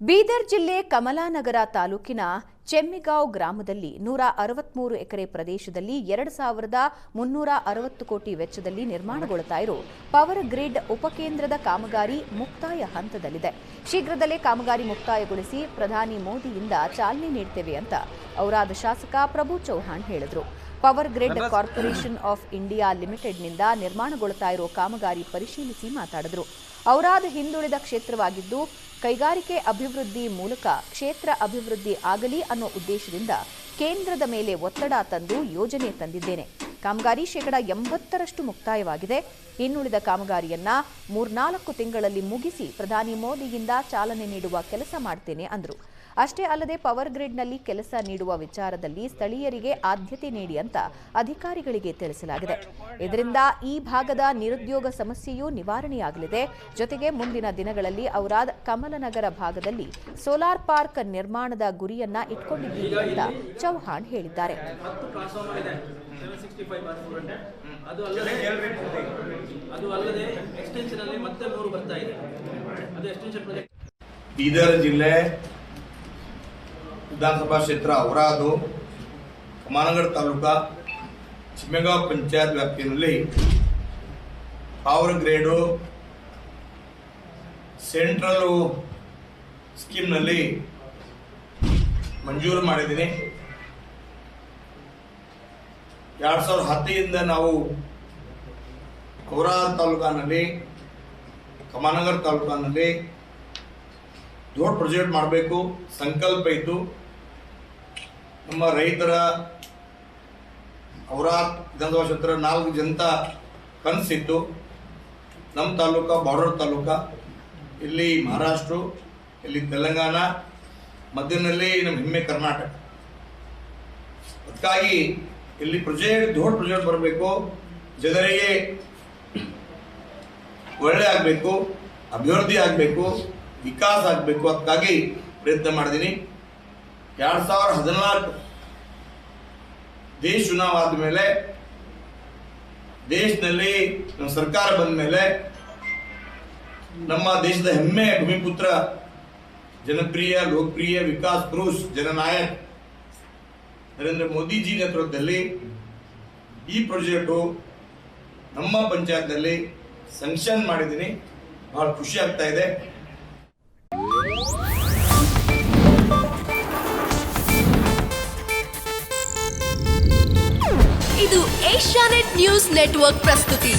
ಬೀದರ್ ಜಿಲ್ಲೆ ಕಮಲಾನಗರ ತಾಲೂಕಿನ ಚೆಮ್ಮಿಗಾಂವ್ ಗ್ರಾಮದಲ್ಲಿ 163 ಎಕರೆ ಪ್ರದೇಶದಲ್ಲಿ 2360 ಕೋಟಿ ವೆಚ್ಚದಲ್ಲಿ ನಿರ್ಮಾಣಗೊಳ್ಳುತ್ತಾ ಇರೋ ಪವರ್ ಗ್ರಿಡ್ ಉಪಕೇಂದ್ರದ ಕಾಮಗಾರಿ ಮುಕ್ತಾಯ ಹಂತದಲ್ಲಿದೆ. ಶೀಘ್ರದಲ್ಲೇ ಕಾಮಗಾರಿ ಮುಕ್ತಾಯಗೊಳಿಸಿ ಪ್ರಧಾನಿ ಮೋದಿಯಿಂದ ಚಾಲನೆ ನೀಡುತ್ತೇವೆ ಅಂತ ಔರಾದ್ ಶಾಸಕ ಪ್ರಭು ಚೌಹಾಣ್ ಹೇಳಿದರು. Power grid corporation of India ಲಿಮಿಟೆಡ್ನಿಂದ ನಿರ್ಮಾಣಗೊಳ್ಳುತ್ತಾ ಇರೋ ಕಾಮಗಾರಿ ಪರಿಶೀಲಿಸಿ ಮಾತನಾಡಿದರು. ಔರಾದ್ ಹಿಂದುಳಿದ ಕ್ಷೇತ್ರವಾಗಿದ್ದು ಕೈಗಾರಿಕೆ ಅಭಿವೃದ್ಧಿ ಮೂಲಕ ಕ್ಷೇತ್ರ ಅಭಿವೃದ್ಧಿ ಆಗಲಿ ಅನ್ನೋ ಉದ್ದೇಶದಿಂದ ಕೇಂದ್ರದ ಮೇಲೆ ಒತ್ತಡ ತಂದು ಯೋಜನೆ ತಂದಿದ್ದೇನೆ. ಕಾಮಗಾರಿ 80% ಮುಕ್ತಾಯವಾಗಿದೆ. ಇನ್ನುಳಿದ ಕಾಮಗಾರಿಯನ್ನ 3-4 ತಿಂಗಳಲ್ಲಿ ಮುಗಿಸಿ ಪ್ರಧಾನಿ ಮೋದಿಯಿಂದ ಚಾಲನೆ ನೀಡುವ ಕೆಲಸ ಮಾಡ್ತೇನೆ ಅಂದರು. ಅಷ್ಟೇ ಅಲ್ಲದೆ ಪವರ್ ಗ್ರಿಡ್ನಲ್ಲಿ ಕೆಲಸ ನೀಡುವ ವಿಚಾರದಲ್ಲಿ ಸ್ಥಳೀಯರಿಗೆ ಆದ್ಯತೆ ನೀಡಿ ಅಂತ ಅಧಿಕಾರಿಗಳಿಗೆ ತಿಳಿಸಲಾಗಿದೆ. ಇದರಿಂದ ಈ ಭಾಗದ ನಿರುದ್ಯೋಗ ಸಮಸ್ಯೆಯೂ ನಿವಾರಣೆಯಾಗಲಿದೆ. ಜೊತೆಗೆ ಮುಂದಿನ ದಿನಗಳಲ್ಲಿ ಔರಾದ್ ಕಮಲನಗರ ಭಾಗದಲ್ಲಿ ಸೋಲಾರ್ ಪಾರ್ಕ್ ನಿರ್ಮಾಣದ ಗುರಿಯನ್ನ ಇಟ್ಕೊಂಡಿದ್ದೀವಿ ಅಂತ ಚೌಹಾಣ್ ಹೇಳಿದ್ದಾರೆ. ಬೀದರ್ ಜಿಲ್ಲೆ ವಿಧಾನಸಭಾ ಕ್ಷೇತ್ರ ಔರಾದ್ ಕಮಲಾನಗರ ತಾಲೂಕಾ ಚೆಮ್ಮಿಗಾಂವ್ ಪಂಚಾಯತ್ ವ್ಯಾಪ್ತಿಯಲ್ಲಿ ಪವರ್ ಗ್ರೇಡ್ ಸೆಂಟ್ರಲ್ ಸ್ಕೀಮ್ನಲ್ಲಿ ಮಂಜೂರು ಮಾಡಿದ್ದೀನಿ. 2010 ನಾವು ಔರಾದ್ ತಾಲೂಕಿನಲ್ಲಿ ಕಮಲಾನಗರ ತಾಲೂಕಿನಲ್ಲಿ ದೊಡ್ಡ ಪ್ರಾಜೆಕ್ಟ್ ಮಾಡಬೇಕು ಸಂಕಲ್ಪ ಇತ್ತು. ನಮ್ಮ ರೈತರ ಔರಾದ್ ವಿಧಾನಸಭಾ ಕ್ಷೇತ್ರ 4 ಜನತಾ ಕನಸಿತ್ತು. ನಮ್ಮ ತಾಲೂಕಾ ಬಾರ್ಡರ್ ತಾಲೂಕಾ, ಇಲ್ಲಿ ಮಹಾರಾಷ್ಟ್ರ, ಇಲ್ಲಿ ತೆಲಂಗಾಣ, ಮಧ್ಯದಲ್ಲಿ ನಮ್ಮ ಹೆಮ್ಮೆ ಕರ್ನಾಟಕ. ಅದಕ್ಕಾಗಿ ಇಲ್ಲಿ ದೊಡ್ಡ ಪ್ರಾಜೆಕ್ಟ್ ಬರಬೇಕು, ಜನರಿಗೆ ಒಳ್ಳೆ ಆಗಬೇಕು, ಅಭಿವೃದ್ಧಿ ಆಗಬೇಕು, ವಿಕಾಸ ಆಗಬೇಕು. ಅದಕ್ಕಾಗಿ ಪ್ರಯತ್ನ ಮಾಡಿದ್ದೀನಿ. 2014 ದೇಶ ಚುನಾವ ಆದಮೇಲೆ, ದೇಶದಲ್ಲಿ ನಮ್ಮ ಸರ್ಕಾರ ಬಂದ ಮೇಲೆ ನಮ್ಮ ದೇಶದ ಹೆಮ್ಮೆ ಭೂಮಿಪುತ್ರ, ಜನಪ್ರಿಯ, ಲೋಕಪ್ರಿಯ, ವಿಕಾಸ್ ಪುರುಷ್, ಜನನಾಯಕ್ ನರೇಂದ್ರ ಮೋದಿಜಿ ನೇತೃತ್ವದಲ್ಲಿ ಈ ಪ್ರಾಜೆಕ್ಟು ನಮ್ಮ ಪಂಚಾಯತ್ನಲ್ಲಿ ಸ್ಯಾಂಕ್ಷನ್ ಮಾಡಿದ್ದೀನಿ. ಬಹಳ ಖುಷಿ ಆಗ್ತಾ ಇದೆ. ಇದು ಏಷ್ಯಾನೆಟ್ ನ್ಯೂಸ್ ನೆಟ್ವರ್ಕ್ ಪ್ರಸ್ತುತಿ.